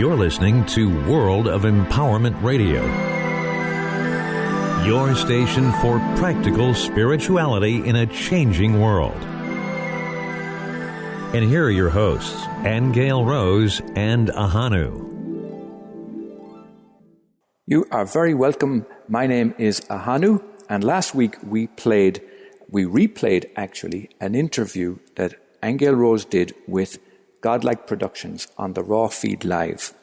You're listening to World of Empowerment Radio, your station for practical spirituality in a changing world. And here are your hosts, Aingeal Rose and Ahonu. You are very welcome. My name is Ahonu, and last week we replayed an interview that Aingeal Rose did with Godlike Productions on the Raw Feed Live.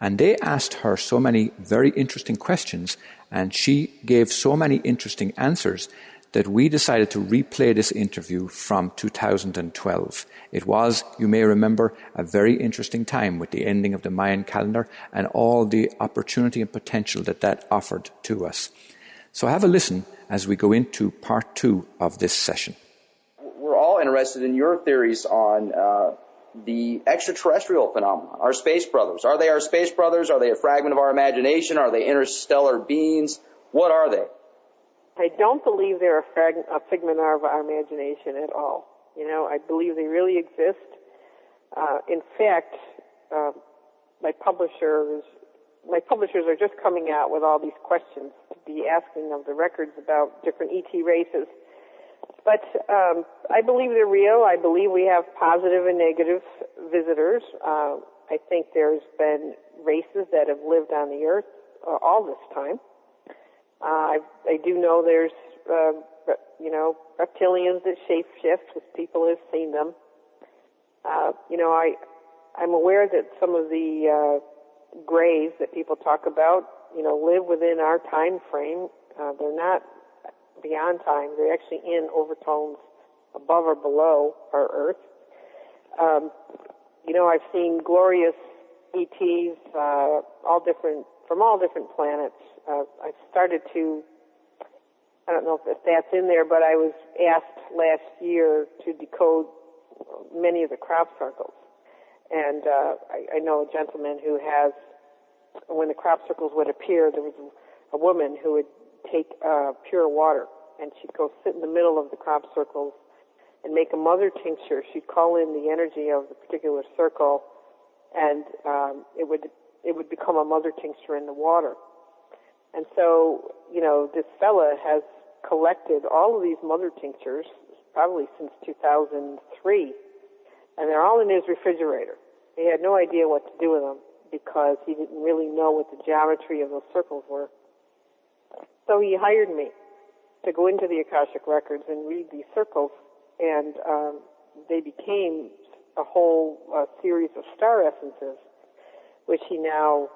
And they asked her so many very interesting questions, and she gave so many interesting answers that we decided to replay this interview from 2012. It was, you may remember, a very interesting time with the ending of the Mayan calendar and all the opportunity and potential that offered to us. So have a listen as we go into part 2 of this session. We're all interested in your theories on the extraterrestrial phenomenon, our space brothers. Are they our space brothers? Are they a fragment of our imagination? Are they interstellar beings? What are they? I don't believe they're a figment of our imagination at all. I believe they really exist. In fact, my publishers are just coming out with all these questions to be asking of the records about different ET races. But I believe they're real. I believe we have positive and negative visitors. I think there's been races that have lived on the Earth all this time. I do know there's, reptilians that shapeshift, as people have seen them. I'm aware that some of the grays that people talk about, live within our time frame. They're not beyond time. They're actually in overtones above or below our Earth. I've seen glorious ETs, from all different planets. I've started to, I don't know if that's in there, but I was asked last year to decode many of the crop circles. And I know a gentleman who has, when the crop circles would appear, there was a woman who would take pure water, and she'd go sit in the middle of the crop circles and make a mother tincture. She'd call in the energy of the particular circle, and it would become a mother tincture in the water. And so, this fella has collected all of these mother tinctures probably since 2003, and they're all in his refrigerator. He had no idea what to do with them because he didn't really know what the geometry of those circles were. So he hired me to go into the Akashic Records and read these circles, and they became a whole series of star essences, which he now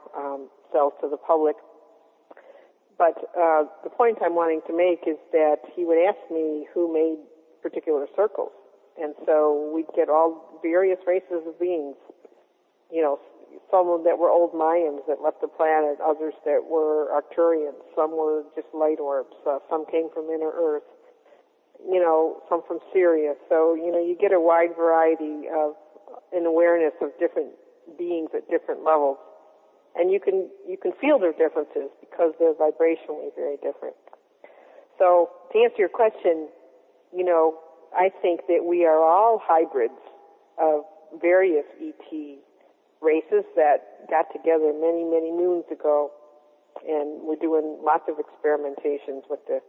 sells to the public. But the point I'm wanting to make is that he would ask me who made particular circles. And so we'd get all various races of beings, some that were old Mayans that left the planet, others that were Arcturians, some were just light orbs, some came from inner Earth, some from Syria. So, you get a wide variety of an awareness of different beings at different levels. And you can feel their differences because they're vibrationally very different. So to answer your question, I think that we are all hybrids of various ET races that got together many, many moons ago, and we're doing lots of experimentations with the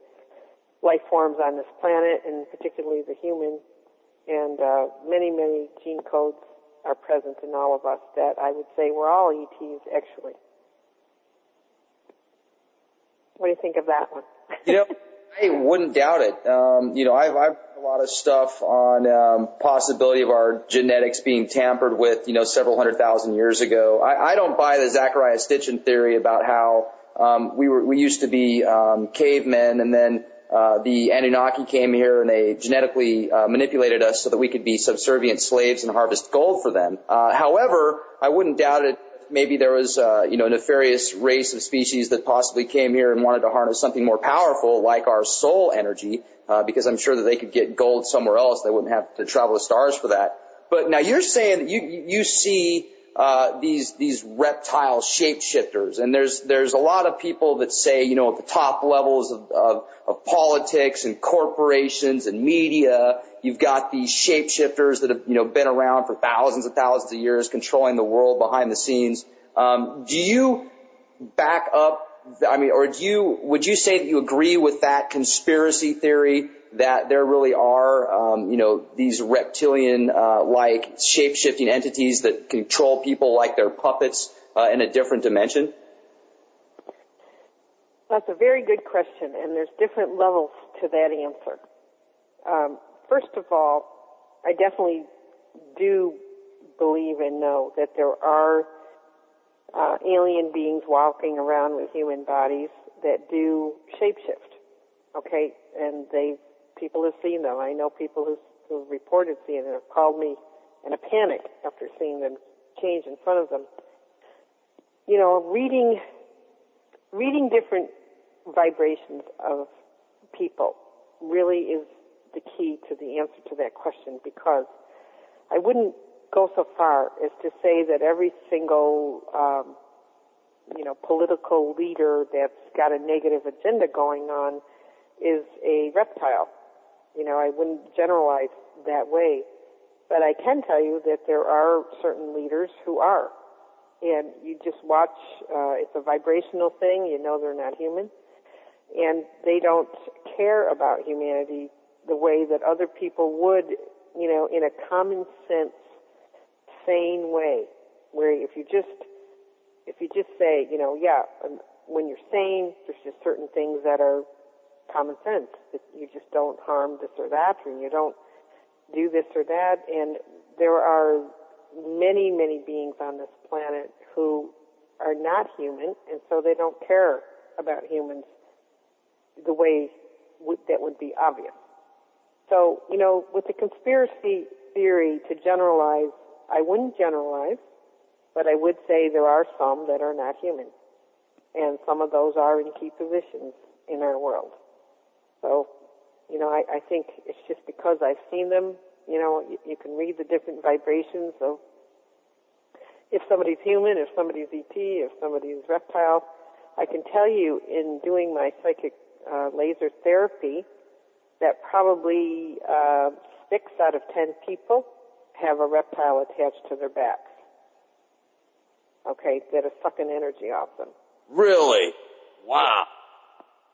life forms on this planet, and particularly the human, and many, many gene codes are present in all of us that I would say we're all ETs, actually. What do you think of that one? I wouldn't doubt it. I've heard a lot of stuff on possibility of our genetics being tampered with, several 100,000 years ago. I don't buy the Zachariah Stitchin theory about how we used to be cavemen, and then the Anunnaki came here and they genetically manipulated us so that we could be subservient slaves and harvest gold for them. However, I wouldn't doubt it. Maybe there was, a nefarious race of species that possibly came here and wanted to harness something more powerful, like our soul energy, because I'm sure that they could get gold somewhere else. They wouldn't have to travel the stars for that. But now you're saying that you see these reptile shapeshifters, and there's a lot of people that say, at the top levels of politics and corporations and media, you've got these shapeshifters that have been around for thousands and thousands of years, controlling the world behind the scenes. Do you back up, or would you say that you agree with that conspiracy theory that there really are, these reptilian, like shape-shifting entities that control people like they're puppets, in a different dimension? That's a very good question, and there's different levels to that answer. First of all, I definitely do believe and know that there are alien beings walking around with human bodies that do shapeshift, okay? And people have seen them. I know people who've reported seeing them, have called me in a panic after seeing them change in front of them. Reading different vibrations of people really is the key to the answer to that question, because I wouldn't go so far as to say that every single, political leader that's got a negative agenda going on is a reptile. I wouldn't generalize that way. But I can tell you that there are certain leaders who are. And you just watch, it's a vibrational thing, they're not human. And they don't care about humanity the way that other people would, in a common sense, sane way, where if you just say, when you're sane, there's just certain things that are common sense. You just don't harm this or that, or you don't do this or that. And there are many, many beings on this planet who are not human, and so they don't care about humans the way that would be obvious. So, with the conspiracy theory, to generalize, I wouldn't generalize, but I would say there are some that are not human. And some of those are in key positions in our world. So, I think it's just because I've seen them, you can read the different vibrations of if somebody's human, if somebody's ET, if somebody's reptile. I can tell you in doing my psychic laser therapy that probably 6 out of 10 people have a reptile attached to their backs. Okay, that is sucking energy off them. Really? Wow.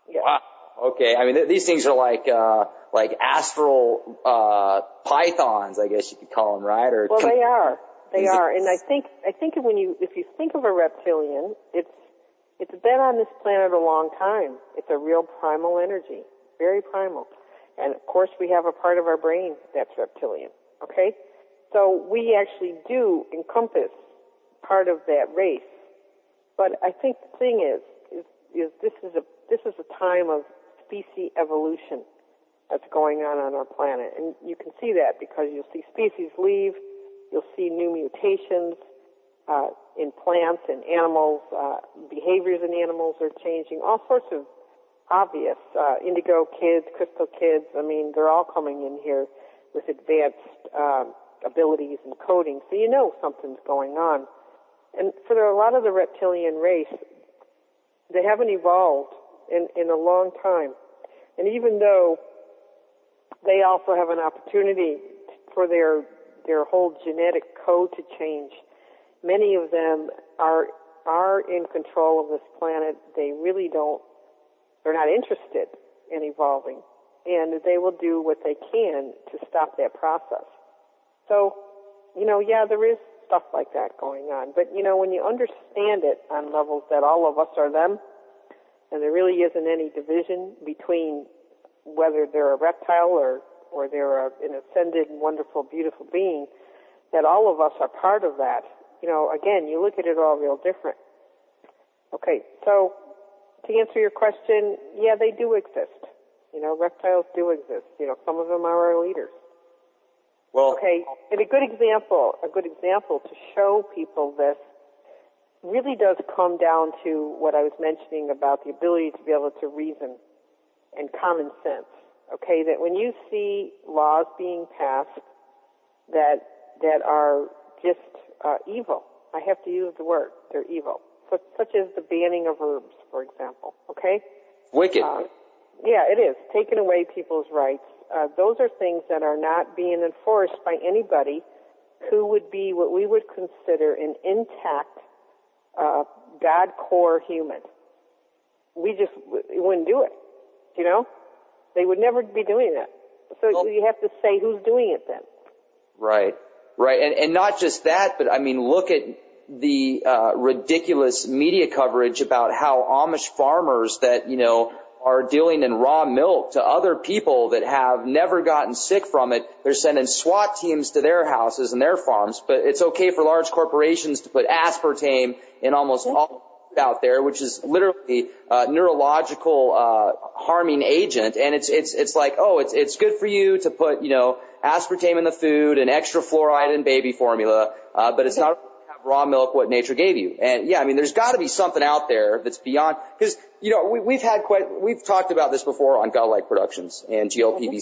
Yeah. Wow. Okay. These things are like astral pythons, I guess you could call them, right? Well, they are. They are. And I think if you think of a reptilian, it's been on this planet a long time. It's a real primal energy, very primal. And of course, we have a part of our brain that's reptilian. Okay, so we actually do encompass part of that race. But I think the thing is this is a time of species evolution that's going on our planet, and you can see that because you'll see species leave, you'll see new mutations in plants and animals, behaviors in animals are changing, all sorts of obvious indigo kids, crystal kids. They're all coming in here with advanced abilities and coding, so something's going on. And for a lot of the reptilian race, they haven't evolved in a long time. And even though they also have an opportunity for their whole genetic code to change, many of them are in control of this planet. They really they're not interested in evolving. And they will do what they can to stop that process. So, there is stuff like that going on. But, when you understand it on levels that all of us are them, and there really isn't any division between whether they're a reptile or they're an ascended, wonderful, beautiful being, that all of us are part of that. Again, you look at it all real different. Okay, so to answer your question, yeah, they do exist. Reptiles do exist. Some of them are our leaders. Well, okay, and a good example to show people this really does come down to what I was mentioning about the ability to be able to reason and common sense. Okay, that when you see laws being passed that are just evil, I have to use the word, they're evil, such as the banning of herbs, for example. Okay, wicked. Yeah, it is taking away people's rights. Those are things that are not being enforced by anybody who would be what we would consider an intact God core human. We wouldn't do it, you know? They would never be doing that. So you have to say who's doing it then. Right. And not just that, but I mean, look at the ridiculous media coverage about how Amish farmers that, you know, are dealing in raw milk to other people that have never gotten sick from it. They're sending SWAT teams to their houses and their farms, but it's okay for large corporations to put aspartame in almost all out there, which is literally neurological harming agent. And it's like, oh, it's good for you to put, you know, aspartame in the food and extra fluoride in baby formula, but it's not raw milk what nature gave you. And yeah, I mean, there's got to be something out there that's beyond, because, you know, we've talked about this before on Godlike Productions and GLPV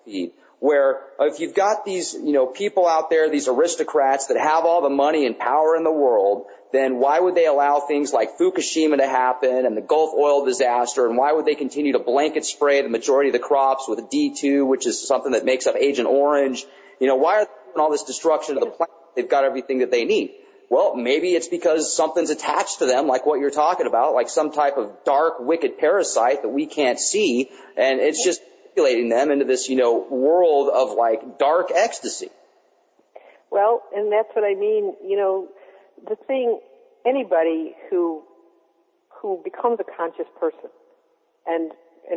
feed, where if you've got these, you know, people out there, these aristocrats that have all the money and power in the world, then why would they allow things like Fukushima to happen and the Gulf oil disaster, and why would they continue to blanket spray the majority of the crops with D2, which is something that makes up Agent Orange? You know, why are they doing all this destruction of the planet? They've got everything that they need. Well, maybe it's because something's attached to them, like what you're talking about, like some type of dark, wicked parasite that we can't see, and it's just manipulating them into this, you know, world of like dark ecstasy. Well, and that's what I mean. You know, the thing, anybody who becomes a conscious person and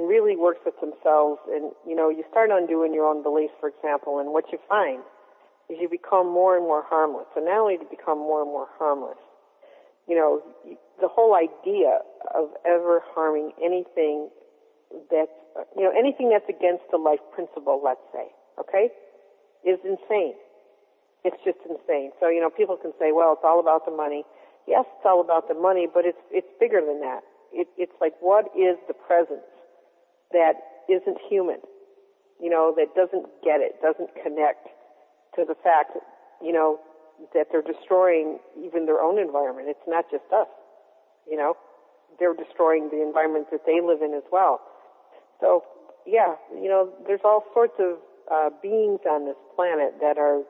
really works with themselves, and you know, you start undoing your own beliefs, for example, and what you find is you become more and more harmless. And not only do you become more and more harmless, you know, the whole idea of ever harming anything that's, you know, anything that's against the life principle, let's say, okay, is insane. It's just insane. So, you know, people can say, well, it's all about the money. Yes, it's all about the money, but it's bigger than that. It's like, what is the presence that isn't human, you know, that doesn't get it, doesn't connect to the fact, you know, that they're destroying even their own environment. It's not just us, you know. They're destroying the environment that they live in as well. So, yeah, you know, there's all sorts of beings on this planet that are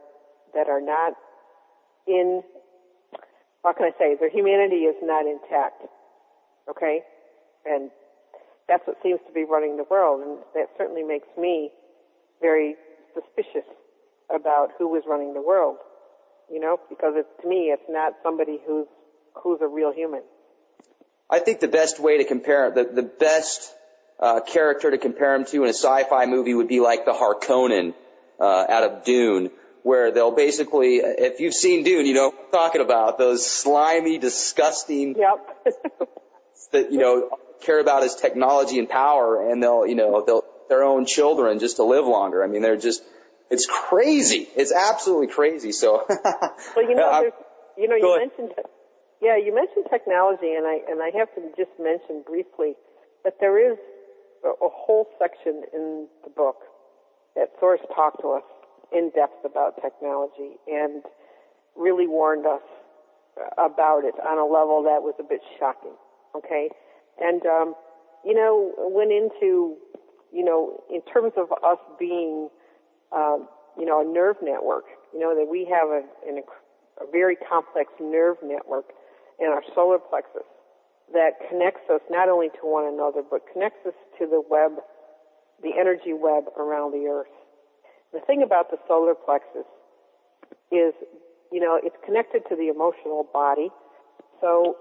not in, what can I say, their humanity is not intact, okay? And that's what seems to be running the world, and that certainly makes me very suspicious about who is running the world, you know, because to me, it's not somebody who's a real human. I think the best way to compare, the best character to compare him to in a sci-fi movie would be like the Harkonnen out of Dune, where they'll basically, if you've seen Dune, you know what I'm talking about, those slimy, disgusting, that, you know, care about his technology and power, and they'll their own children just to live longer. I mean, they're just, it's crazy. It's absolutely crazy. So, well, you know, you mentioned technology, and I have to just mention briefly that there is a whole section in the book that Source talked to us in depth about technology and really warned us about it on a level that was a bit shocking. Okay, and you know, went into, you know, in terms of us being you know, a nerve network, you know, that we have a very complex nerve network in our solar plexus that connects us not only to one another, but connects us to the web, the energy web around the Earth. The thing about the solar plexus is, you know, it's connected to the emotional body. So,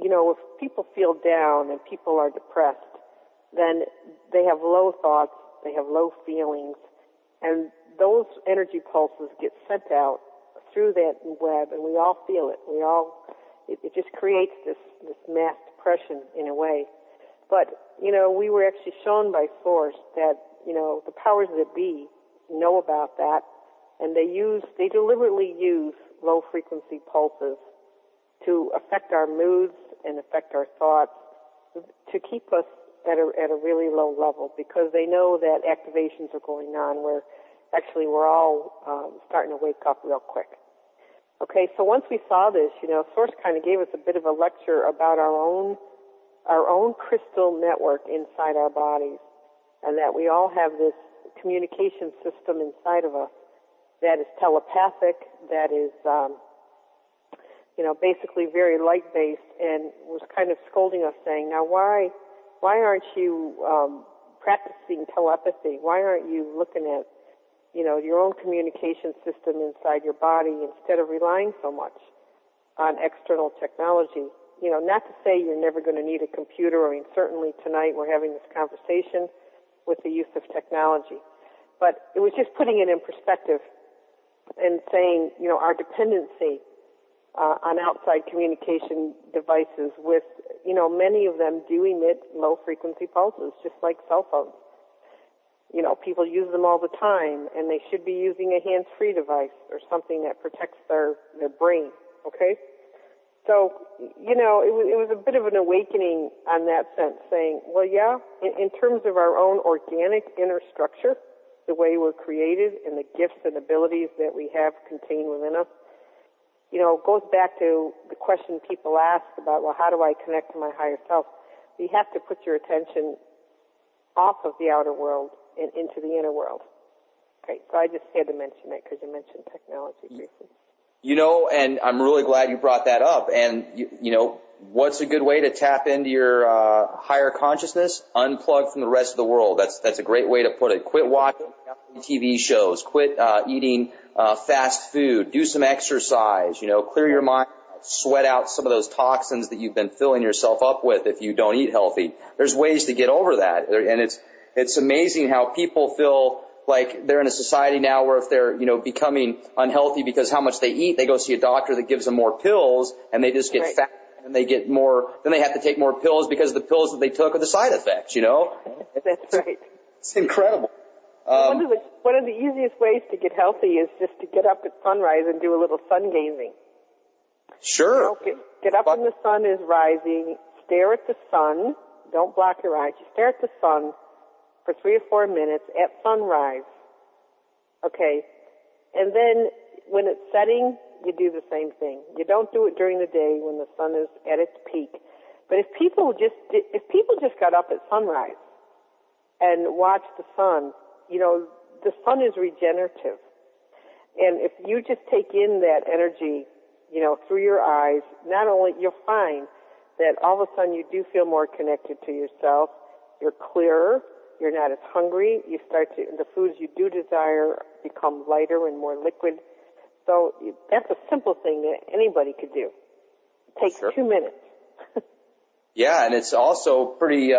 you know, if people feel down and people are depressed, then they have low thoughts, they have low feelings, and those energy pulses get sent out through that web, and we all feel it. It just creates this mass depression in a way. But, you know, we were actually shown by Source that, you know, the powers that be know about that, and they deliberately use low frequency pulses to affect our moods and affect our thoughts, to keep us at a really low level, because they know that activations are going on where actually we're all starting to wake up real quick. Okay, so once we saw this, you know, Source kind of gave us a bit of a lecture about our own crystal network inside our bodies, and that we all have this communication system inside of us that is telepathic, that is, basically very light-based, and was kind of scolding us, saying, now why aren't you practicing telepathy? Why aren't you looking at, your own communication system inside your body instead of relying so much on external technology? Not to say you're never going to need a computer. I mean, certainly tonight we're having this conversation with the use of technology. But it was just putting it in perspective and saying, our dependency on outside communication devices with, many of them do emit low-frequency pulses, just like cell phones. People use them all the time, and they should be using a hands-free device or something that protects their brain, okay? So, it was a bit of an awakening on that sense, saying, well, yeah, in terms of our own organic inner structure, the way we're created and the gifts and abilities that we have contained within us, it goes back to the question people ask about, well, how do I connect to my higher self? You have to put your attention off of the outer world and into the inner world. Okay, so I just had to mention that because you mentioned technology briefly. And I'm really glad you brought that up. And, what's a good way to tap into your higher consciousness? Unplug from the rest of the world. That's a great way to put it. Quit watching TV shows. Quit eating fast food. Do some exercise. Clear your mind. Sweat out some of those toxins that you've been filling yourself up with if you don't eat healthy. There's ways to get over that. And it's amazing how people feel like they're in a society now where if they're, becoming unhealthy because how much they eat, they go see a doctor that gives them more pills and they just get fat and they get more, then they have to take more pills because the pills that they took are the side effects, That's right. It's incredible. One of the easiest ways to get healthy is just to get up at sunrise and do a little sun gazing. Sure. Get up when the sun is rising, stare at the sun, don't block your eyes, you stare at the sun for 3 or 4 minutes at sunrise. Okay. And then when it's setting, you do the same thing. You don't do it during the day when the sun is at its peak. But if people just got up at sunrise and watched the sun, the sun is regenerative. And if you just take in that energy, through your eyes, not only you'll find that all of a sudden you do feel more connected to yourself, you're clearer, you're not as hungry, the foods you do desire become lighter and more liquid. So that's a simple thing that anybody could do. It takes 2 minutes. Yeah, and it's also pretty,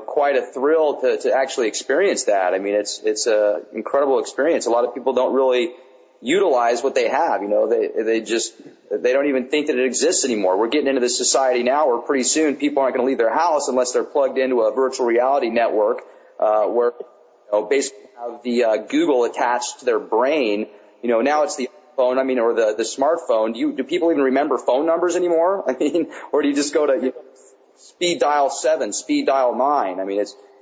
quite a thrill to actually experience that. I mean, it's a incredible experience. A lot of people don't really utilize what they have. They don't even think that it exists anymore. We're getting into this society now where pretty soon people aren't going to leave their house unless they're plugged into a virtual reality network, where, basically have the Google attached to their brain. Now it's the phone, or the smartphone. Do people even remember phone numbers anymore? Or do you just go to, speed dial 7, speed dial 9?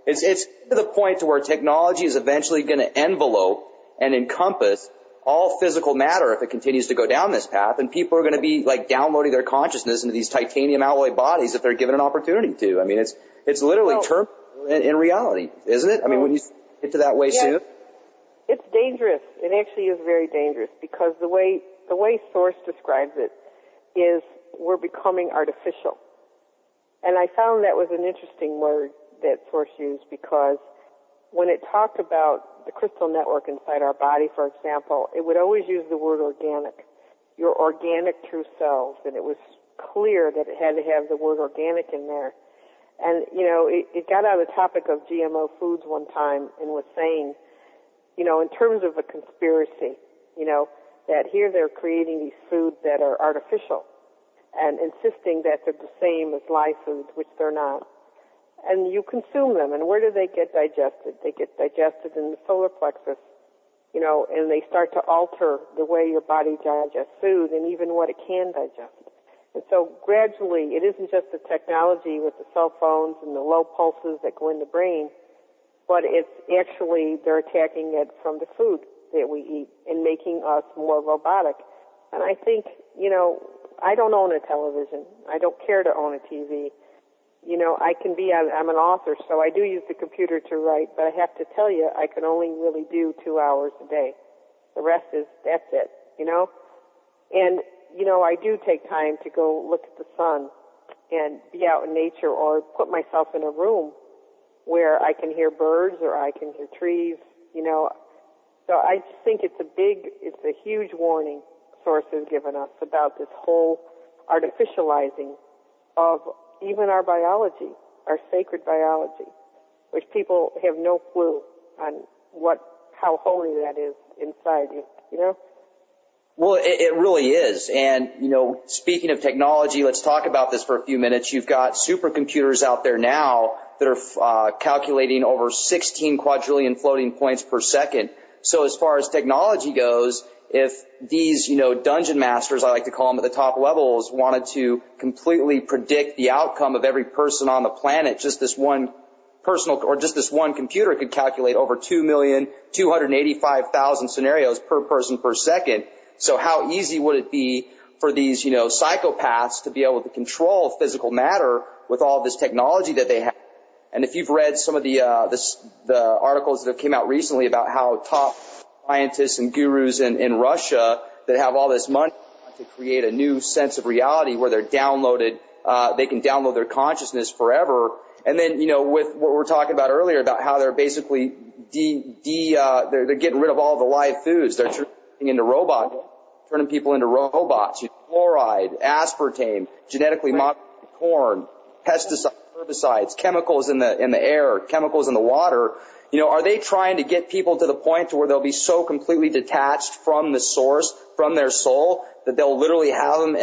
It's to the point to where technology is eventually going to envelope and encompass all physical matter if it continues to go down this path, and people are going to be downloading their consciousness into these titanium alloy bodies if they're given an opportunity to. It's literally in reality, isn't it? When you get to that way soon. It's dangerous. It actually is very dangerous because the way Source describes it is we're becoming artificial. And I found that was an interesting word that Source used because when it talked about the crystal network inside our body, for example, it would always use the word organic, your organic true selves, and it was clear that it had to have the word organic in there. And, it got on the topic of GMO foods one time and was saying, in terms of a conspiracy, that here they're creating these foods that are artificial and insisting that they're the same as live foods, which they're not. And you consume them, and where do they get digested? They get digested in the solar plexus, and they start to alter the way your body digests food and even what it can digest. And so gradually, it isn't just the technology with the cell phones and the low pulses that go in the brain, but it's actually they're attacking it from the food that we eat and making us more robotic. And I think, I don't own a television. I don't care to own a TV. I'm an author, so I do use the computer to write, but I have to tell you, I can only really do 2 hours a day. The rest that's it, And I do take time to go look at the sun and be out in nature, or put myself in a room where I can hear birds or I can hear trees, So I just think it's a huge warning Source has given us about this whole artificializing of even our biology, our sacred biology, which people have no clue on how holy that is inside you, Well, it really is. And, speaking of technology, let's talk about this for a few minutes. You've got supercomputers out there now that are calculating over 16 quadrillion floating points per second. So as far as technology goes, if these, dungeon masters, I like to call them at the top levels, wanted to completely predict the outcome of every person on the planet, just this one computer could calculate over 2,285,000 scenarios per person per second. So how easy would it be for these, psychopaths to be able to control physical matter with all this technology that they have? And if you've read some of the articles that have came out recently about how top scientists and gurus in Russia that have all this money to create a new sense of reality where they can download their consciousness forever. And then, with what we were talking about earlier about how they're basically they're getting rid of all the live foods. They're turning people into robots. Fluoride, aspartame, genetically modified corn, pesticides, herbicides, chemicals in the air, chemicals in the water. Are they trying to get people to the point to where they'll be so completely detached from the source, from their soul, that they'll literally have them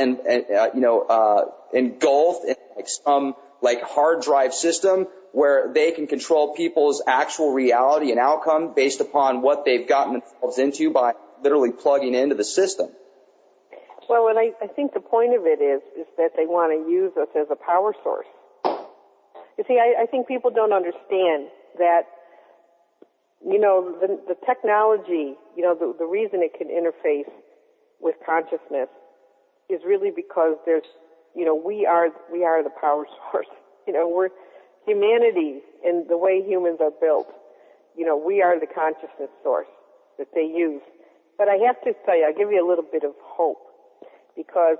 engulfed in some hard drive system where they can control people's actual reality and outcome based upon what they've gotten themselves into by literally plugging into the system? Well, and I think the point of it is that they want to use us as a power source. You see, I think people don't understand that, the technology, the reason it can interface with consciousness is really because we are the power source. We're humanity, and the way humans are built, we are the consciousness source that they use. But I have to tell you, I'll give you a little bit of hope, because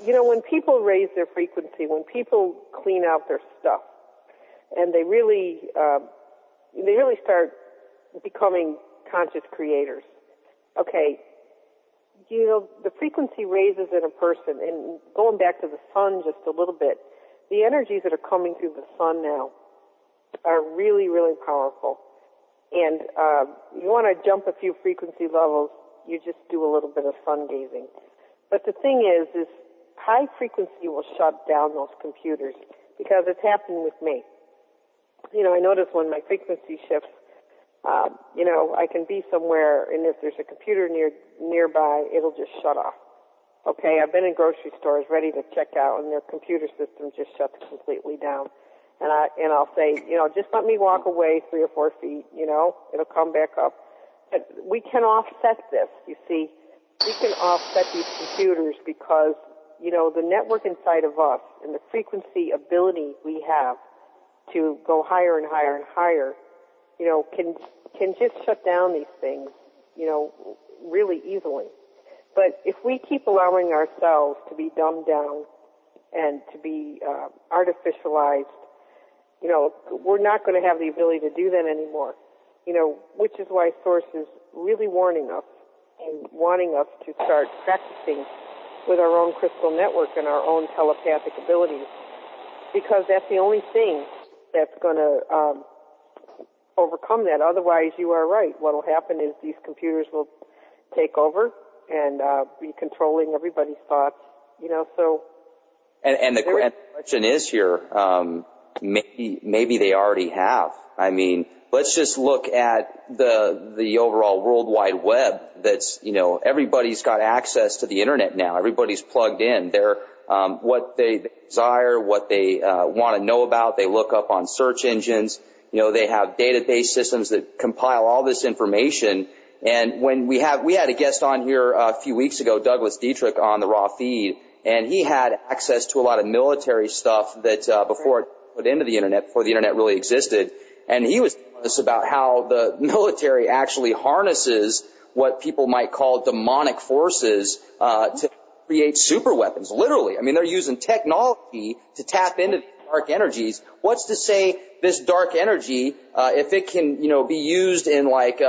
when people raise their frequency, when people clean out their stuff, and they really start becoming conscious creators. Okay, the frequency raises in a person, and going back to the sun just a little bit, the energies that are coming through the sun now are really, really powerful. And you want to jump a few frequency levels, you just do a little bit of sun gazing. But the thing is high frequency will shut down those computers, because it's happened with me. I notice when my frequency shifts, I can be somewhere, and if there's a computer nearby, it'll just shut off. Okay, I've been in grocery stores ready to check out, and their computer system just shuts completely down. And I'll say, just let me walk away 3 or 4 feet, it'll come back up. But we can offset this, you see. We can offset these computers because, the network inside of us and the frequency ability we have to go higher and higher and higher, can just shut down these things, really easily. But if we keep allowing ourselves to be dumbed down and to be artificialized, we're not going to have the ability to do that anymore, which is why Source is really warning us and wanting us to start practicing with our own crystal network and our own telepathic abilities, because that's the only thing that's going to overcome that. Otherwise, you are right. What will happen is these computers will take over and be controlling everybody's thoughts, so... And the question is here, maybe they already have. I mean, let's just look at the overall World Wide Web. That's, everybody's got access to the internet now. Everybody's plugged in. They're, what they desire, what they want to know about, they look up on search engines. They have database systems that compile all this information. And when we had a guest on here a few weeks ago, Douglas Dietrich, on the Raw Feed, and he had access to a lot of military stuff that before it put into the internet, before the internet really existed. And he was telling us about how the military actually harnesses what people might call demonic forces to create super weapons, literally. I mean, they're using technology to tap into these dark energies. What's to say this dark energy, if it can, be used in like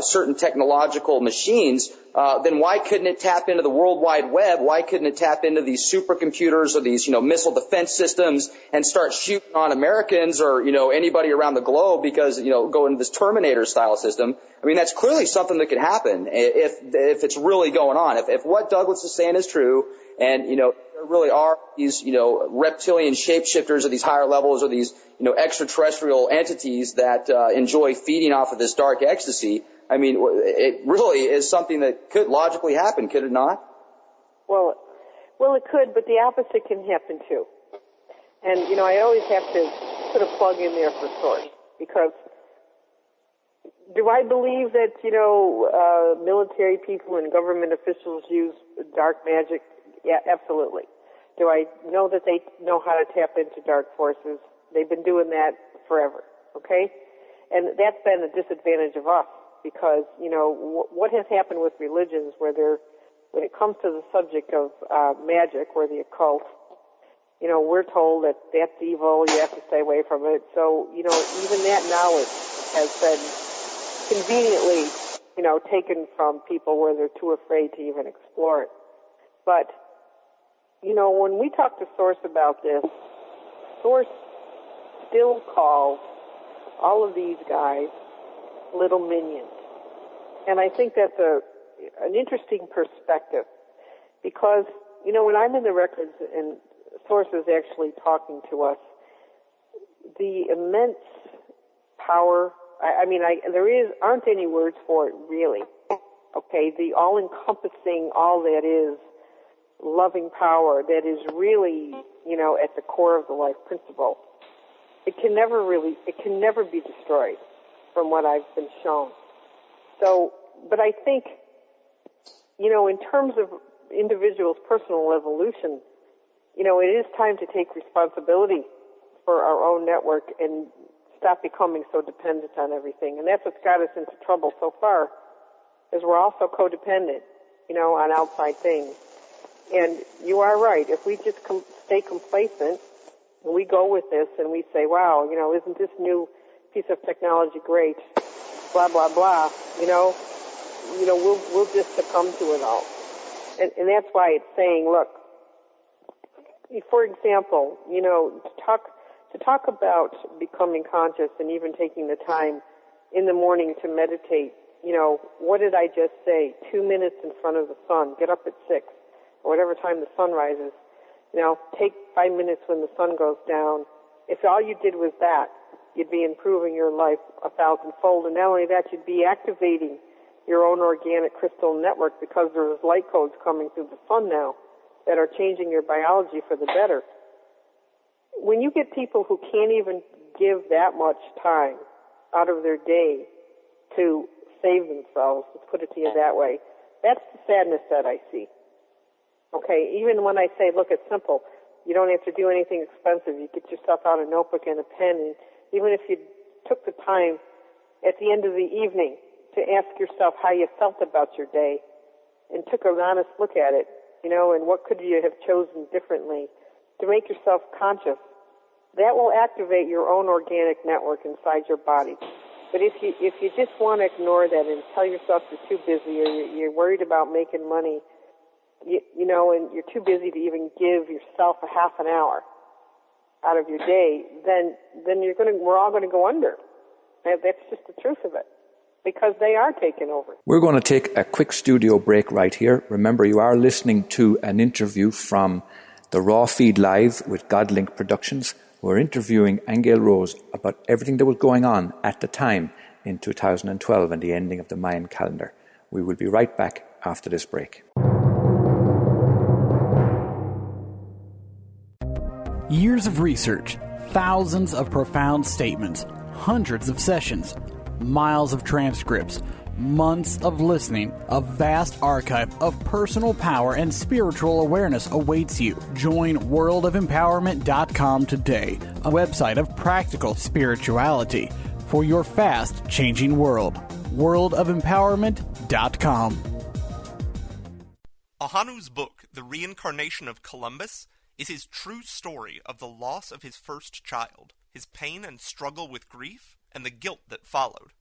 certain technological machines, then why couldn't it tap into the World Wide Web? Why couldn't it tap into these supercomputers or these, missile defense systems and start shooting on Americans or, anybody around the globe because, go into this Terminator style system? I mean, that's clearly something that could happen if it's really going on. If what Douglas is saying is true and, there really are these, reptilian shapeshifters at these higher levels or these, extraterrestrial entities that enjoy feeding off of this dark ecstasy, I mean, it really is something that could logically happen, could it not? Well, it could, but the opposite can happen too. And, I always have to put a plug in there for source, because do I believe that, military people and government officials use dark magic? Yeah, absolutely. Do I know that they know how to tap into dark forces? They've been doing that forever, okay? And that's been a disadvantage of us because, what has happened with religions where when it comes to the subject of magic or the occult, we're told that that's evil, you have to stay away from it. So, even that knowledge has been conveniently, taken from people where they're too afraid to even explore it. But, when we talk to Source about this, Source still calls all of these guys little minions. And I think that's an interesting perspective because, when I'm in the records and Source is actually talking to us, the immense power, there aren't any words for it really. Okay, the all-encompassing, all that is, loving power that is really, at the core of the life principle. It can never be destroyed from what I've been shown. So, but I think, in terms of individuals' personal evolution, it is time to take responsibility for our own network and stop becoming so dependent on everything. And that's what's got us into trouble so far, is we're also codependent, on outside things. And you are right. If we just stay complacent and we go with this and we say, wow, isn't this new piece of technology great? Blah, blah, blah. We'll just succumb to it all. And that's why it's saying, look, for example, to talk about becoming conscious and even taking the time in the morning to meditate, what did I just say? 2 minutes in front of the sun. Get up at 6. Or whatever time the sun rises, take 5 minutes when the sun goes down. If all you did was that, you'd be improving your life 1,000-fold. And not only that, you'd be activating your own organic crystal network because there's light codes coming through the sun now that are changing your biology for the better. When you get people who can't even give that much time out of their day to save themselves, let's put it to you that way, that's the sadness that I see. Okay, even when I say, look, it's simple. You don't have to do anything expensive. You get yourself out a notebook and a pen, and even if you took the time at the end of the evening to ask yourself how you felt about your day and took an honest look at it, and what could you have chosen differently to make yourself conscious, that will activate your own organic network inside your body. But if you just want to ignore that and tell yourself you're too busy or you're worried about making money, and you're too busy to even give yourself a half an hour out of your day, then we're all going to go under. That's just the truth of it, because they are taking over. We're going to take a quick studio break right here. Remember, you are listening to an interview from the Raw Feed Live with Godlink Productions. We're interviewing Aingeal Rose about everything that was going on at the time in 2012 and the ending of the Mayan calendar. We will be right back after this break. Years of research, thousands of profound statements, hundreds of sessions, miles of transcripts, months of listening, a vast archive of personal power and spiritual awareness awaits you. Join worldofempowerment.com today, a website of practical spirituality for your fast-changing world. worldofempowerment.com. Ahonu's book, The Reincarnation of Columbus, is his true story of the loss of his first child, his pain and struggle with grief, and the guilt that followed.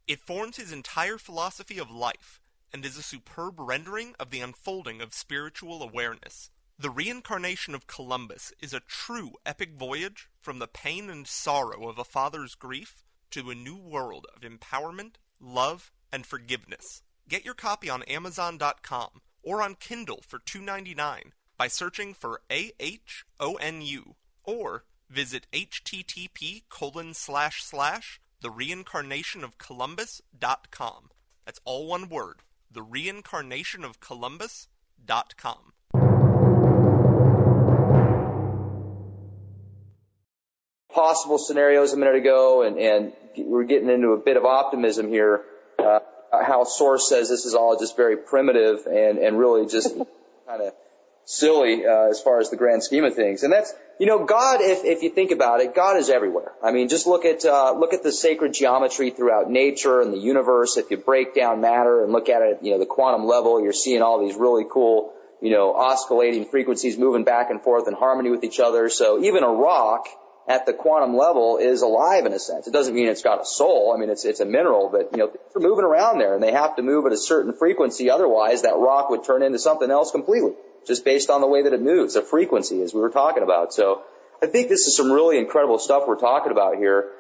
It forms his entire philosophy of life, and is a superb rendering of the unfolding of spiritual awareness. The Reincarnation of Columbus is a true epic voyage from the pain and sorrow of a father's grief to a new world of empowerment, love, and forgiveness. Get your copy on Amazon.com or on Kindle for $2.99 by searching for AHONU, or visit http://thereincarnationofcolumbus.com. That's all one word, thereincarnationofcolumbus.com. Possible scenarios a minute ago, and we're getting into a bit of optimism here. How Source says this is all just very primitive and really just kind of silly as far as the grand scheme of things. And that's, God, if you think about it, God is everywhere. I mean, just look at the sacred geometry throughout nature and the universe. If you break down matter and look at it, the quantum level, you're seeing all these really cool, oscillating frequencies moving back and forth in harmony with each other. So even a rock at the quantum level is alive in a sense. It doesn't mean it's got a soul. I mean, it's a mineral, but, things are moving around there, and they have to move at a certain frequency. Otherwise, that rock would turn into something else completely, just based on the way that it moves, a frequency, as we were talking about. So I think this is some really incredible stuff we're talking about here.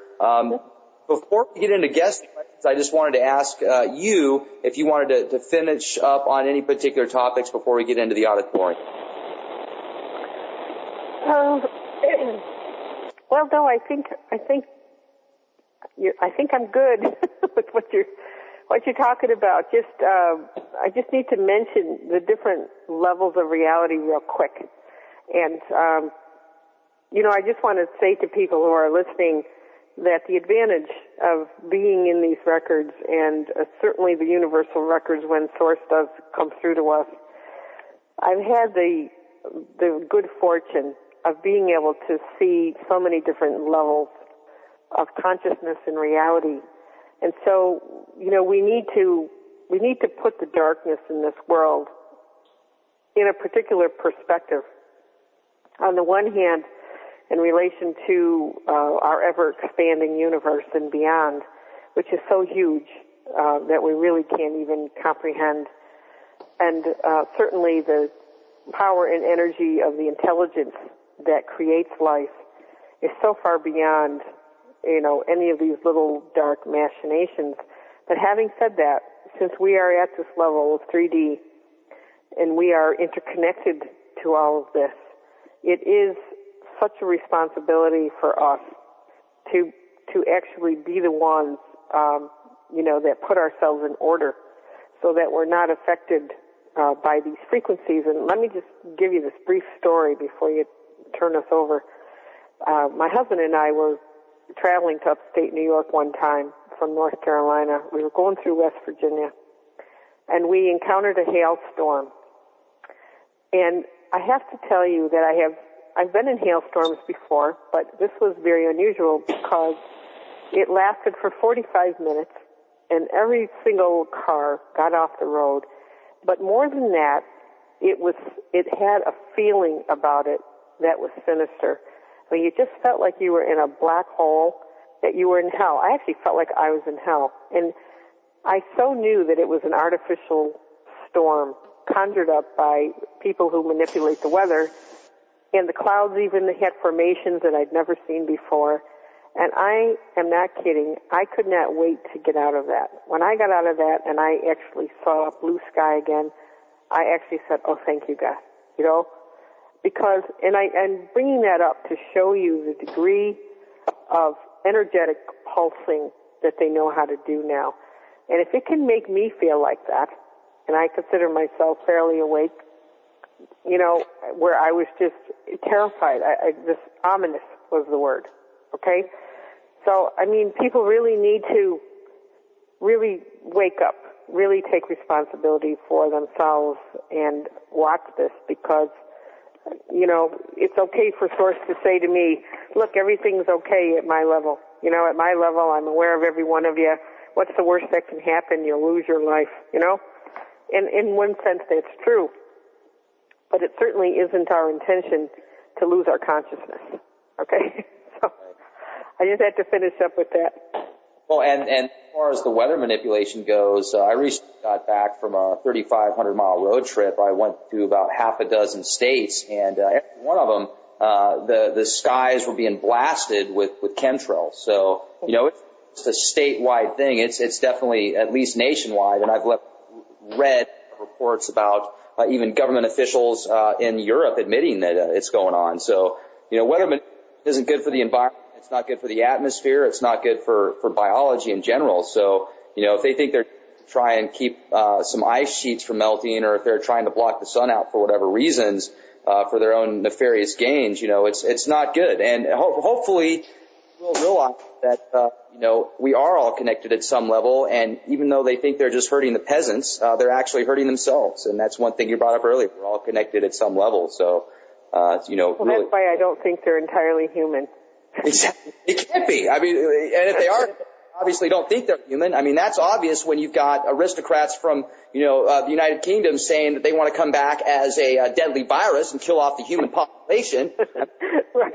Before we get into guest questions, I just wanted to ask you if you wanted to finish up on any particular topics before we get into the auditorium. Well, no, I think I'm good with what you're talking about. I just need to mention the different levels of reality real quick, and I just want to say to people who are listening that the advantage of being in these records, and certainly the universal records when Source does come through to us, I've had the good fortune of being able to see so many different levels of consciousness and reality. And so, we need to put the darkness in this world in a particular perspective. On the one hand, in relation to our ever-expanding universe and beyond, which is so huge that we really can't even comprehend. And certainly the power and energy of the intelligence that creates life is so far beyond, any of these little dark machinations. But having said that, since we are at this level of 3D and we are interconnected to all of this, it is such a responsibility for us to actually be the ones, that put ourselves in order so that we're not affected by these frequencies. And let me just give you this brief story before you turn us over. My husband and I were traveling to upstate New York one time from North Carolina. We were going through West Virginia, and we encountered a hailstorm. And I have to tell you that I've been in hailstorms before, but this was very unusual because it lasted for 45 minutes, and every single car got off the road. But more than that, it had a feeling about it that was sinister. I mean, you just felt like you were in a black hole, that you were in hell. I actually felt like I was in hell. And I so knew that it was an artificial storm conjured up by people who manipulate the weather. And the clouds even had formations that I'd never seen before. And I am not kidding. I could not wait to get out of that. When I got out of that and I actually saw blue sky again, I actually said, oh, thank you, God. Because, and I'm bringing that up to show you the degree of energetic pulsing that they know how to do now. And if it can make me feel like that, and I consider myself fairly awake, where I was just terrified. This ominous was the word. Okay? So, people really need to really wake up, really take responsibility for themselves and watch this because, it's okay for Source to say to me, look, everything's okay at my level. At my level, I'm aware of every one of you. what's the worst that can happen? You'll lose your life, you know? And in one sense, that's true. But it certainly isn't our intention to lose our consciousness, okay? So I just had to finish up with that. Well, and as far as the weather manipulation goes, I recently got back from a 3,500-mile road trip. I went to about half a dozen states, and every one of them, the skies were being blasted with chemtrails. So, you know, it's a statewide thing. It's definitely at least nationwide, and I've read reports about even government officials in Europe admitting that it's going on. So, you know, weather manipulation isn't good for the environment. It's not good for the atmosphere. It's not good for biology in general. So, you know, if they think they're trying to keep some ice sheets from melting, or if they're trying to block the sun out for whatever reasons, for their own nefarious gains, you know, it's not good. And hopefully we'll realize that, you know, we are all connected at some level. And even though they think they're just hurting the peasants, they're actually hurting themselves. And that's one thing you brought up earlier. We're all connected at some level. So, you know, well, really, that's why I don't think they're entirely human. Exactly. It can't be. I mean, and if they are, obviously don't think they're human. I mean, that's obvious when you've got aristocrats from, you know, the United Kingdom saying that they want to come back as a deadly virus and kill off the human population. Right.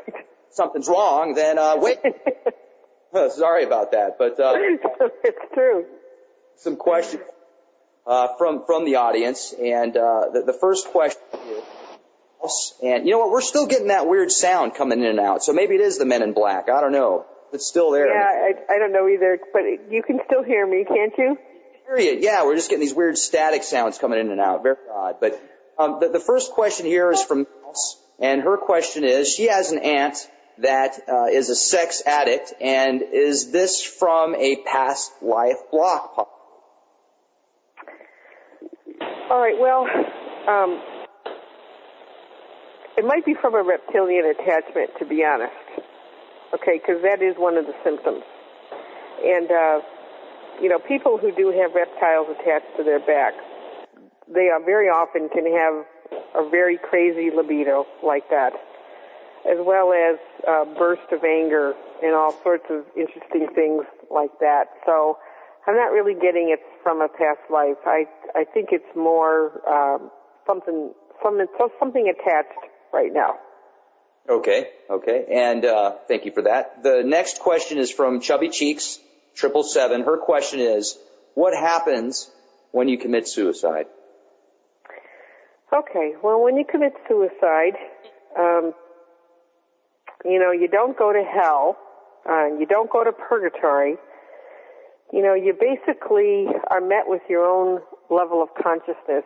Something's wrong, then wait. Sorry about that, but it's true. Some questions from the audience, and the first question is, and you know what, we're still getting that weird sound coming in and out, so maybe it is the Men in Black. I don't know. It's still there. Yeah, I don't know either, but you can still hear me, can't you? Period. Yeah, we're just getting these weird static sounds coming in and out. Very odd. But the first question here is from Mouse, and her question is, she has an aunt that is a sex addict, and is this from a past life block? All right, well, it might be from a reptilian attachment, to be honest. Okay, because that is one of the symptoms. And, you know, people who do have reptiles attached to their back, they very often can have a very crazy libido like that, as well as burst of anger and all sorts of interesting things like that. So I'm not really getting it from a past life. I think it's more something attached right now. Okay. And thank you for that. The next question is from Chubby Cheeks, 777. Her question is, what happens when you commit suicide? Okay, well, when you commit suicide, you know, you don't go to hell, you don't go to purgatory. You know, you basically are met with your own level of consciousness,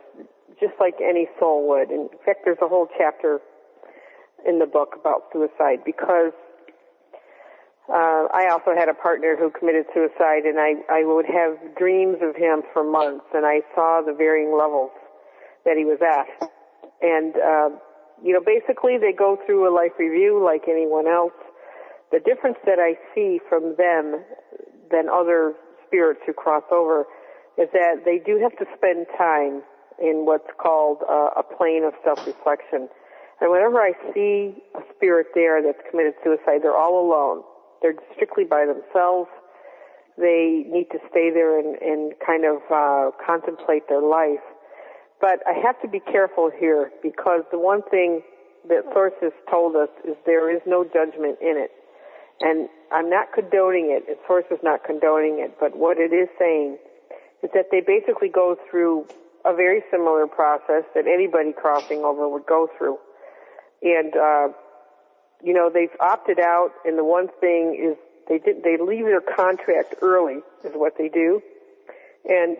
just like any soul would. In fact, there's a whole chapter in the book about suicide, because I also had a partner who committed suicide, and I would have dreams of him for months, and I saw the varying levels that he was at. And, you know, basically they go through a life review like anyone else. The difference that I see from them than other spirits who cross over is that they do have to spend time in what's called a plane of self-reflection. And whenever I see a spirit there that's committed suicide, they're all alone. They're strictly by themselves. They need to stay there and kind of contemplate their life. But I have to be careful here, because the one thing that Source has told us is there is no judgment in it. And I'm not condoning it, and Source is not condoning it, but what it is saying is that they basically go through a very similar process that anybody crossing over would go through. And, you know, they've opted out, and the one thing is they leave their contract early is what they do. And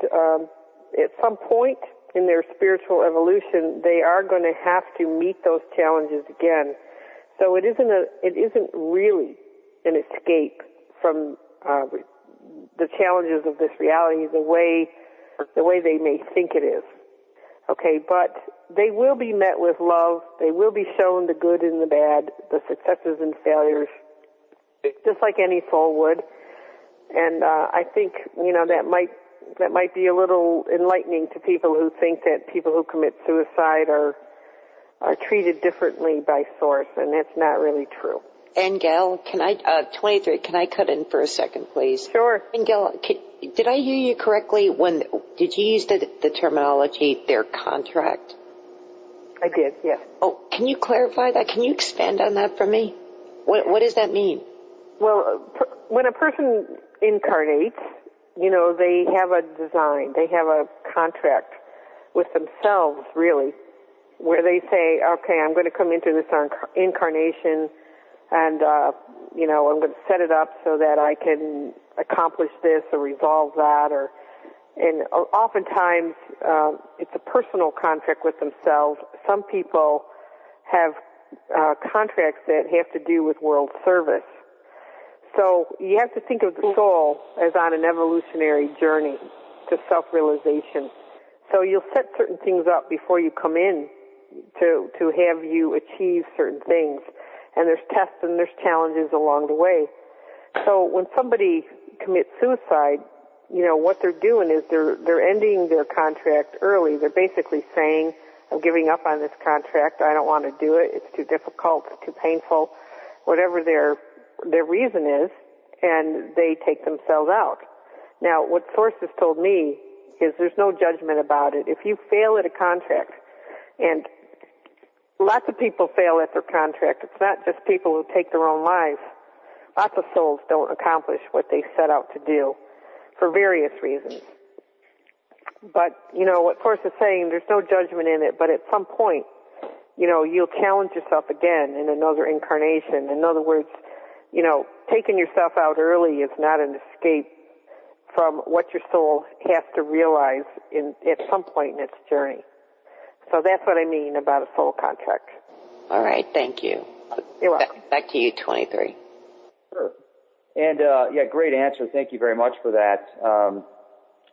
at some point in their spiritual evolution, they are going to have to meet those challenges again. So it isn't really an escape from the challenges of this reality the way they may think it is. Okay, but they will be met with love. They will be shown the good and the bad, the successes and failures, just like any soul would. And I think, you know, that might be a little enlightening to people who think that people who commit suicide are treated differently by Source, and that's not really true. Aingeal, 23, can I cut in for a second, please? Sure. Aingeal, did I hear you correctly? Did you use the terminology, their contract? I did, yes. Oh, can you clarify that? Can you expand on that for me? What does that mean? Well, when a person incarnates, they have a design. They have a contract with themselves, really, where they say, okay, I'm going to come into this incarnation and, I'm going to set it up so that I can accomplish this or resolve that. And oftentimes, it's a personal contract with themselves. Some people have contracts that have to do with world service. So you have to think of the soul as on an evolutionary journey to self-realization. So you'll set certain things up before you come in to have you achieve certain things. And there's tests and there's challenges along the way. So when somebody commits suicide, what they're doing is they're ending their contract early. They're basically saying, I'm giving up on this contract. I don't want to do it. It's too difficult. It's too painful. Whatever their reason is, and they take themselves out. Now, what sources told me is there's no judgment about it. If you fail at a contract, and lots of people fail at their contract, it's not just people who take their own lives. Lots of souls don't accomplish what they set out to do for various reasons. But, what Source is saying, there's no judgment in it, but at some point, you'll challenge yourself again in another incarnation. In other words, taking yourself out early is not an escape from what your soul has to realize at some point in its journey. So that's what I mean about a soul contract. All right, thank you. You're welcome. Back to you, 23. Sure. And, great answer. Thank you very much for that.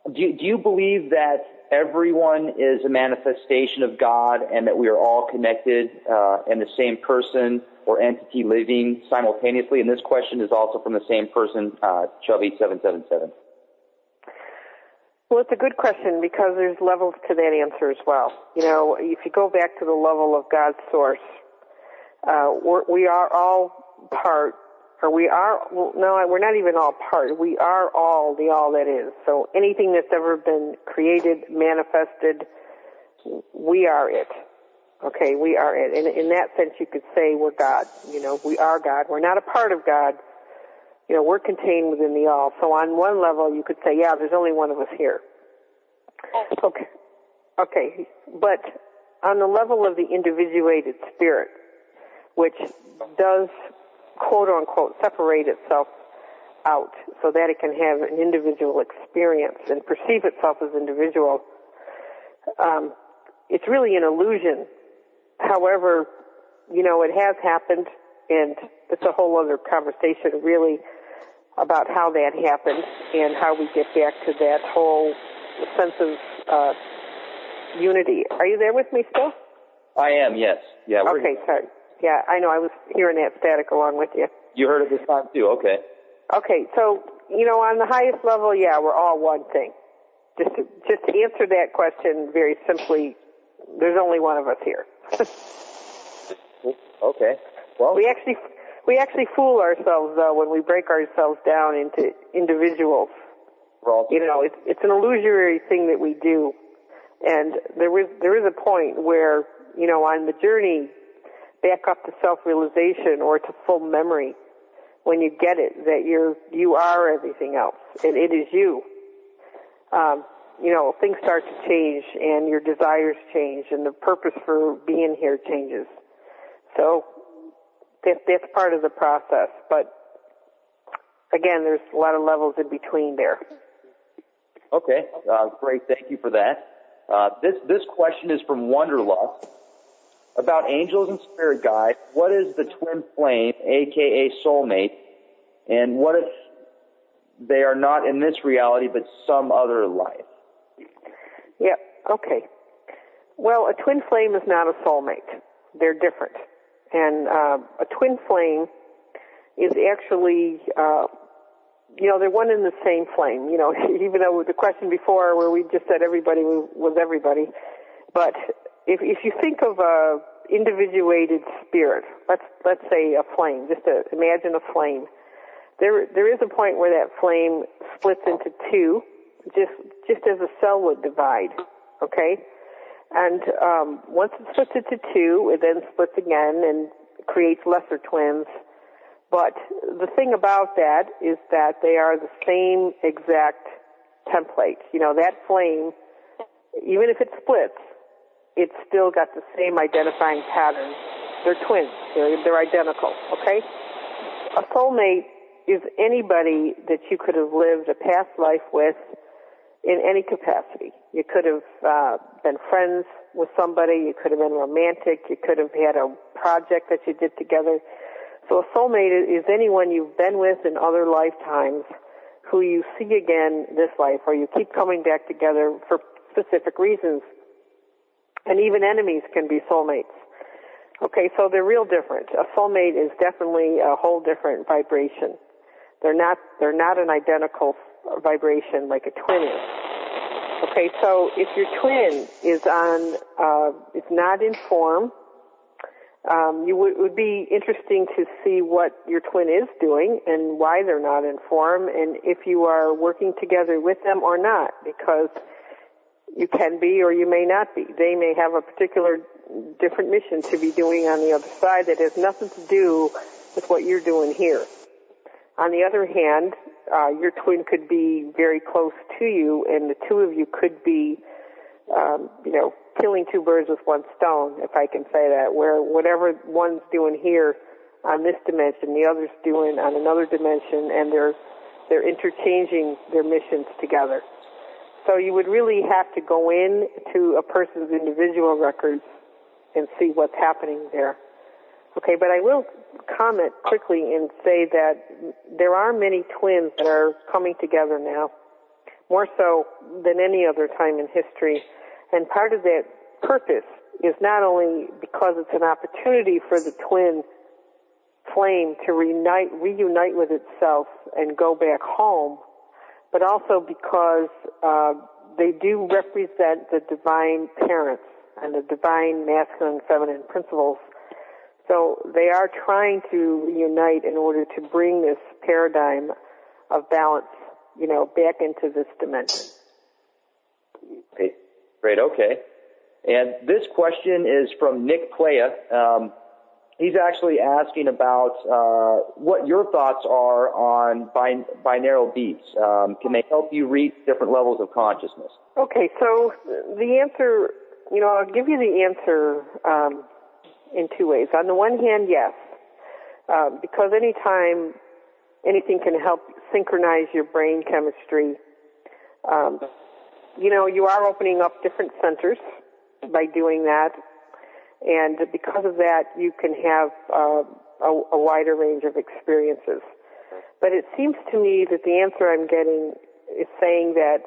Do you believe that everyone is a manifestation of God and that we are all connected and the same person or entity living simultaneously? And this question is also from the same person, Chubby777. Well, it's a good question because there's levels to that answer as well. If you go back to the level of God's source, we are all part, or we're not even all part. We are all the all that is. So anything that's ever been created, manifested, we are it. Okay, we are it. And in that sense, you could say we're God. We are God. We're not a part of God. We're contained within the all. So on one level, you could say, there's only one of us here. Okay. But on the level of the individuated spirit, which does, quote unquote, separate itself out so that it can have an individual experience and perceive itself as individual, it's really an illusion. However, it has happened, and it's a whole other conversation, really, about how that happened and how we get back to that whole sense of unity. Are you there with me still? I am, yes. Yeah. Okay, sorry. Yeah, I know. I was hearing that static along with you. You heard it this time, too. Okay. Okay, so, on the highest level, we're all one thing. Just to answer that question very simply, there's only one of us here. Okay. Well, we actually fool ourselves though when we break ourselves down into individuals. It's an illusory thing that we do, and there is a point where on the journey back up to self-realization or to full memory, when you get it that you are everything else and it is you. Things start to change and your desires change and the purpose for being here changes. So that's part of the process. But again, there's a lot of levels in between there. Okay, great. Thank you for that. This question is from Wonderlust. About angels and spirit guides, what is the twin flame, a.k.a. soulmate, and what if they are not in this reality but some other life? Yep, okay. Well, a twin flame is not a soulmate. They're different. And a twin flame is actually, they're one in the same flame. Even though the question before where we just said everybody was everybody. But if you think of individuated spirit. Let's say a flame. Just imagine a flame. There is a point where that flame splits into two, just as a cell would divide. Okay, and once it splits into two, it then splits again and creates lesser twins. But the thing about that is that they are the same exact template. You know, that flame, even if it splits, it's still got the same identifying pattern. They're twins. They're identical, okay? A soulmate is anybody that you could have lived a past life with in any capacity. You could have been friends with somebody. You could have been romantic. You could have had a project that you did together. So a soulmate is anyone you've been with in other lifetimes who you see again this life, or you keep coming back together for specific reasons. And even enemies can be soulmates. Okay, so they're real different. A soulmate is definitely a whole different vibration. They're not an identical vibration like a twin is. Okay, so if your twin is it's not in form, it would be interesting to see what your twin is doing and why they're not in form, and if you are working together with them or not, because you can be or you may not be. They may have a particular different mission to be doing on the other side that has nothing to do with what you're doing here. On the other hand, your twin could be very close to you, and the two of you could be, killing two birds with one stone, if I can say that, where whatever one's doing here on this dimension, the other's doing on another dimension, and they're interchanging their missions together. So you would really have to go in to a person's individual records and see what's happening there. Okay, but I will comment quickly and say that there are many twins that are coming together now, more so than any other time in history. And part of that purpose is not only because it's an opportunity for the twin flame to reunite with itself and go back home, but also because they do represent the divine parents and the divine masculine and feminine principles. So they are trying to reunite in order to bring this paradigm of balance, back into this dimension. Great, okay. And this question is from Nick Playa. He's actually asking about what your thoughts are on binaural beats. Can they help you reach different levels of consciousness? Okay, so the answer, I'll give you the answer in two ways. On the one hand, yes, because anytime anything can help synchronize your brain chemistry, you are opening up different centers by doing that, and because of that, you can have a wider range of experiences. But it seems to me that the answer I'm getting is saying that,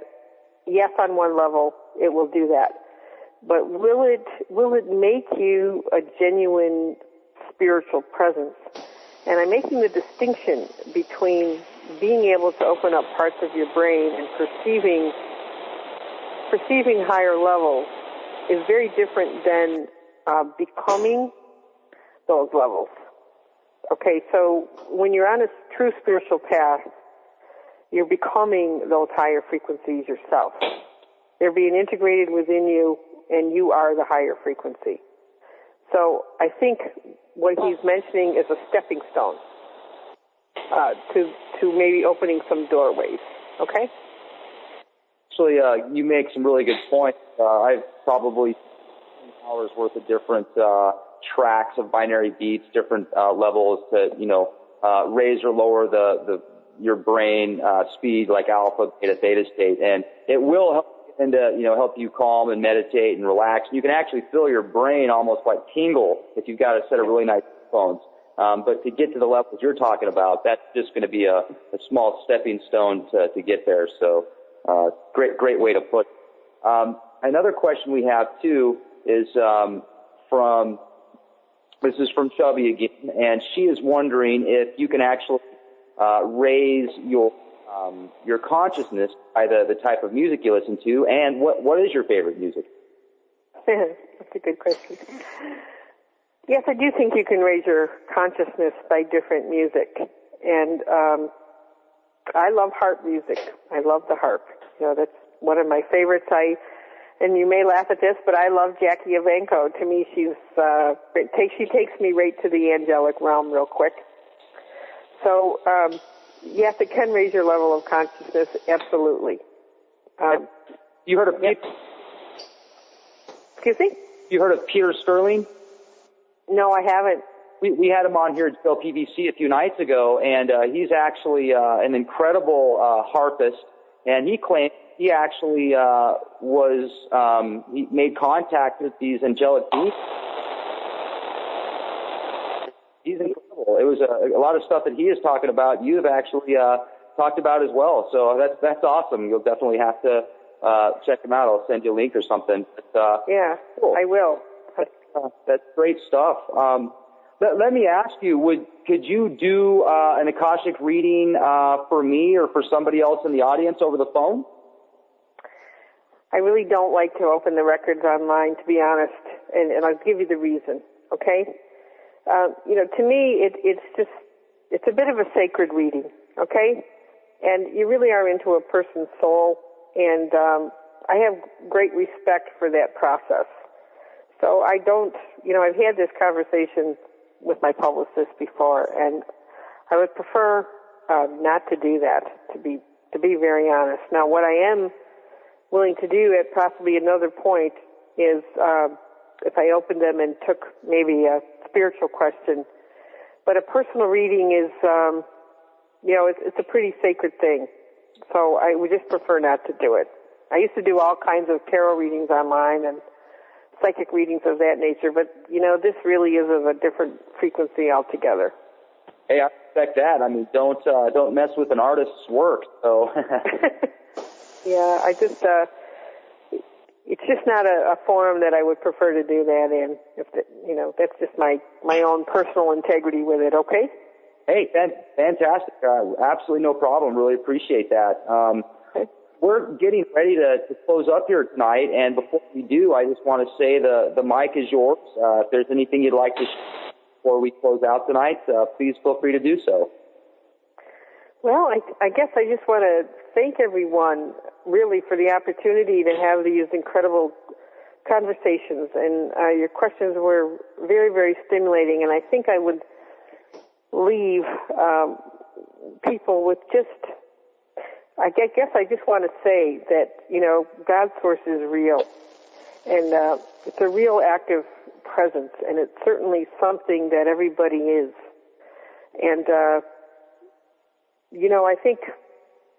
yes, on one level, it will do that. But will it make you a genuine spiritual presence? And I'm making the distinction between being able to open up parts of your brain and perceiving higher levels is very different than becoming those levels. Okay, so when you're on a true spiritual path, you're becoming those higher frequencies yourself. They're being integrated within you, and you are the higher frequency. So I think what he's mentioning is a stepping stone to maybe opening some doorways. Okay? Actually, you make some really good points. I've probably seen hours worth of different tracks of binary beats, different levels to raise or lower your brain speed, like alpha, beta, theta state, and it will help help you calm and meditate and relax. You can actually feel your brain almost like tingle if you've got a set of really nice headphones. But to get to the levels you're talking about, that's just going to be a small stepping stone to get there. So great way to put it. Another question we have too is from Chubby again, and she is wondering if you can actually raise your consciousness by the type of music you listen to, and what is your favorite music? That's a good question. Yes, I do think you can raise your consciousness by different music. And I love harp music. I love the harp. That's one of my favorites. And you may laugh at this, but I love Jackie Evancho. To me, she takes me right to the angelic realm real quick. So, yes, it can raise your level of consciousness, absolutely. You heard of Excuse me? You heard of Peter Sterling? No, I haven't. We had him on here at PVC a few nights ago, and he's actually an incredible harpist, and he claimed he actually he made contact with these angelic beings. He's incredible. It was a lot of stuff that he is talking about. You've actually talked about as well, so that's awesome. You'll definitely have to check him out. I'll send you a link or something. But, yeah, cool. I will. That's great stuff. Let me ask you, could you do an Akashic reading for me or for somebody else in the audience over the phone? I really don't like to open the records online, to be honest, and I'll give you the reason, okay? To me, it's a bit of a sacred reading, okay? And you really are into a person's soul, and I have great respect for that process. So I don't, I've had this conversation with my publicist before, and I would prefer not to do that, to be very honest. Now, what I am willing to do at possibly another point is if I opened them and took maybe a spiritual question. But a personal reading is, it's a pretty sacred thing. So I would just prefer not to do it. I used to do all kinds of tarot readings online and psychic readings of that nature, but, this really is of a different frequency altogether. Hey, I respect that. I mean, don't mess with an artist's work, so... Yeah, it's just not a forum that I would prefer to do that in. That's just my own personal integrity with it, okay? Hey, fantastic. Absolutely no problem. Really appreciate that. Okay. We're getting ready to close up here tonight, and before we do, I just want to say the mic is yours. If there's anything you'd like to share before we close out tonight, please feel free to do so. Well, I guess I just want to thank everyone, really, for the opportunity to have these incredible conversations. And your questions were very, very stimulating. And I think I would leave people with just, I guess I just want to say that, God's source is real. And it's a real active presence. And it's certainly something that everybody is. And,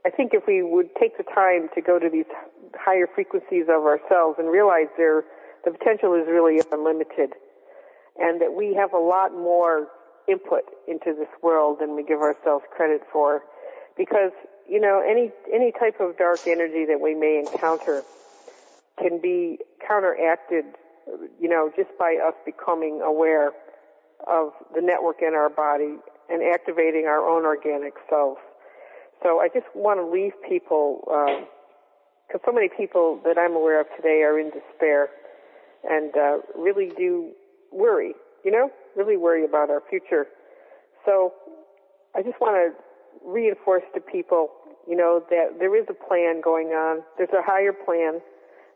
I think if we would take the time to go to these higher frequencies of ourselves and realize the potential is really unlimited, and that we have a lot more input into this world than we give ourselves credit for, because any type of dark energy that we may encounter can be counteracted, just by us becoming aware of the network in our body and activating our own organic self. So I just want to leave people, because so many people that I'm aware of today are in despair and really do worry, really worry about our future. So I just want to reinforce to people, that there is a plan going on. There's a higher plan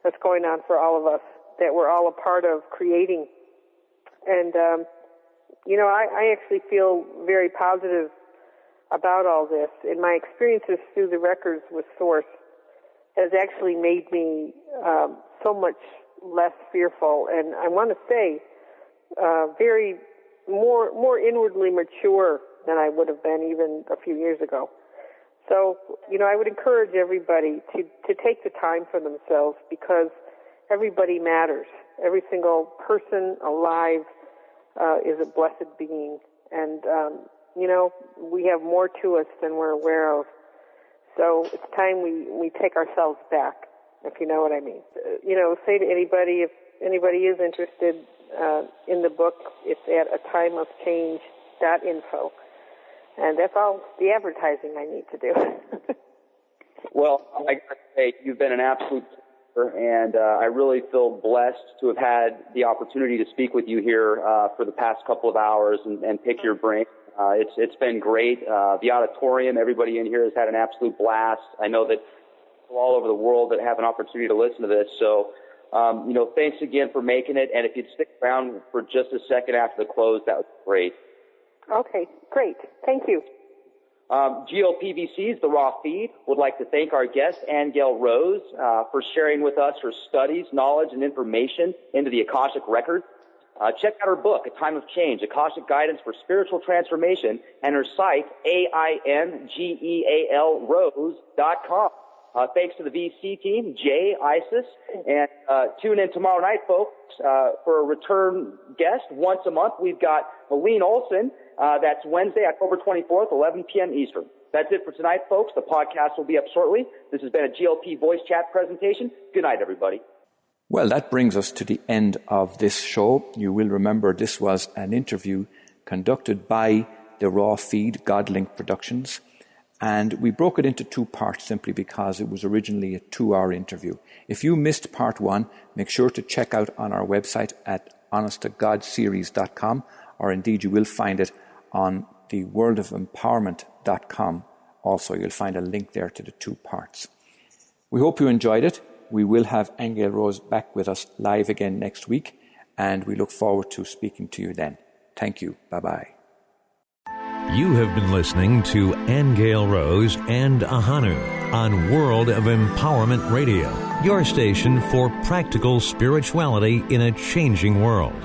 that's going on for all of us that we're all a part of creating. And, I actually feel very positive about all this. And my experiences through the records with Source has actually made me so much less fearful. And I want to say very more inwardly mature than I would have been even a few years ago. So, I would encourage everybody to take the time for themselves, because everybody matters. Every single person alive is a blessed being. And, we have more to us than we're aware of. So it's time we take ourselves back, if you know what I mean. Say to anybody, if anybody is interested in the book, it's at atimeofchange.info. And that's all the advertising I need to do. Well, I got to say, you've been an absolute and I really feel blessed to have had the opportunity to speak with you here for the past couple of hours and pick your brain. It's been great. The auditorium, everybody in here has had an absolute blast. I know that people all over the world that have an opportunity to listen to this. So, thanks again for making it. And if you'd stick around for just a second after the close, that would be great. Okay, great. Thank you. GLPVC's The Raw Feed would like to thank our guest, Aingeal Rose, for sharing with us her studies, knowledge, and information into the Akashic Records. Check out her book, A Time of Change, Akashic Guidance for Spiritual Transformation, and her site, aingealrose.com. Thanks to the VC team, Jay, Isis, and tune in tomorrow night, folks, for a return guest. Once a month, we've got Helene Olson. That's Wednesday, October 24th, 11 p.m. Eastern. That's it for tonight, folks. The podcast will be up shortly. This has been a GLP Voice Chat presentation. Good night, everybody. Well, that brings us to the end of this show. You will remember this was an interview conducted by the Raw Feed, Godlink Productions, and we broke it into 2 parts simply because it was originally a 2-hour interview. If you missed part 1, make sure to check out on our website at honesttogodseries.com, or indeed you will find it on the worldofempowerment.com. Also, you'll find a link there to the 2 parts. We hope you enjoyed it. We will have Aingeal Rose back with us live again next week, and we look forward to speaking to you then. Thank you. Bye-bye. You have been listening to Aingeal Rose and Ahonu on World of Empowerment Radio, your station for practical spirituality in a changing world.